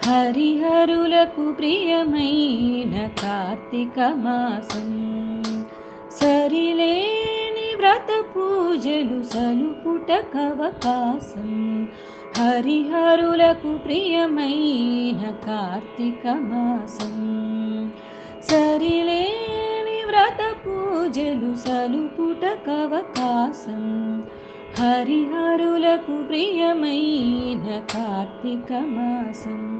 హరిహరులకు ప్రియమైన కార్తీక మాసం. సరిలేని వ్రత పూజలు సలుపుటకవకాశం. హరిహరులకు ప్రియమైన కార్తీక మాసం. సరిలేని వ్రత పూజలు సలుపుటకవకాశం. హరిహరులకు ప్రియమైన కార్తీక మాసం.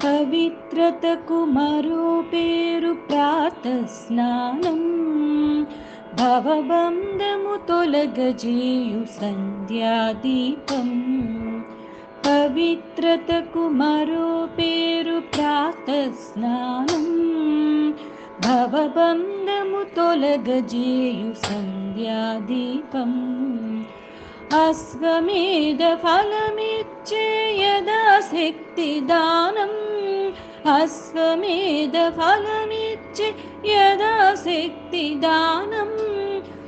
పవిత్రతకు మరో పేరు ప్రాతస్నానం. భవబంధము తొలగజేయు సంధ్యాదీపం. పవిత్రతకు మరో పేరు ప్రాతస్నానం. భవబంధము తొలగజేయు సంధ్యాదీపం. అశ్వమేధ ఫలమిచ్చే యథాశక్తి దానం. అశ్వమేధ ఫలమిచ్చే యథాశక్తి దానం.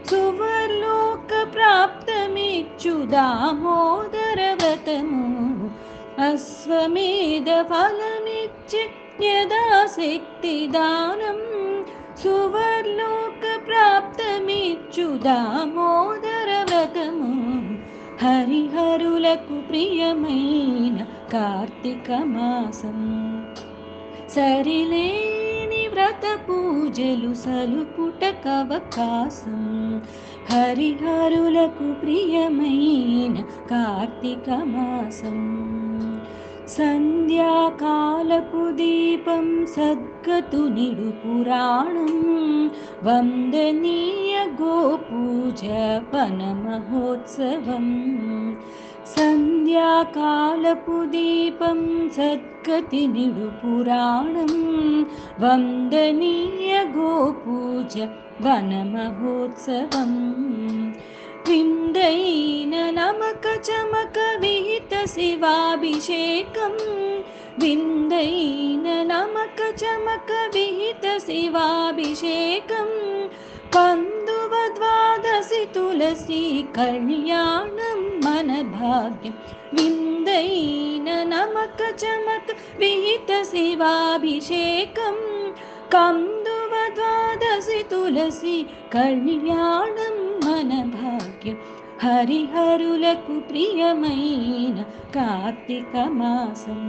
సువర్లోక ప్రాప్తమిచ్చు దామోదర వ్రతము. అశ్వమేధ ఫలమిచ్చే యథాశక్తి దానం. సువర్లోక ప్రాప్తమిచ్చు దామోదర వ్రతము. హరిహరులకు ప్రియమైన కార్తీక మాసం. సరిలేని వ్రత పూజలు సలుపుటకవకాశం. హరిహరులకు ప్రియమైన కార్తీక మాసం. సంధ్యాకాలపు దీపం సద్గతునిడు పురాణం. వందనీయ గోపూజ వన మహోత్సవం. సంధ్యాకాలపు దీపం సద్గతినిడు పురాణం. వందనీయ గోపూజ వన మహోత్సవం. విందైన నమక చమక విహిత శివాభిషేకం. విందైన నమక చమక విహిత శివాభిషేకం. కందువ ద్వాదశి తులసి కళ్యాణం మన భాగ్యం. విందైన నమక చమక విహిత శివాభిషేకం. కందువ ద్వాదశి తులసి కళ్యాణం మన భాగ్యం. హరిహరులకు ప్రియమైన కార్తీక మాసం.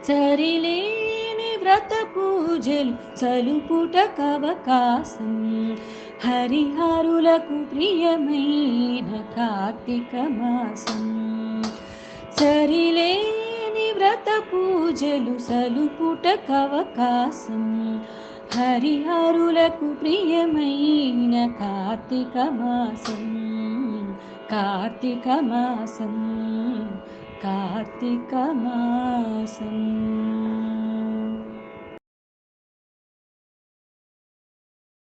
సరిలేని వ్రత పూజలు సలుపుటకవకాశం. హరిహరులకు ప్రియమైన కార్తీక మాసం. సరిలేని వ్రత పూజలు సలుపుటకవకాశం. హరిహరులకు ప్రియమైన కార్తీక మాసం. కార్తీక మాసం. కార్తీక మాసం.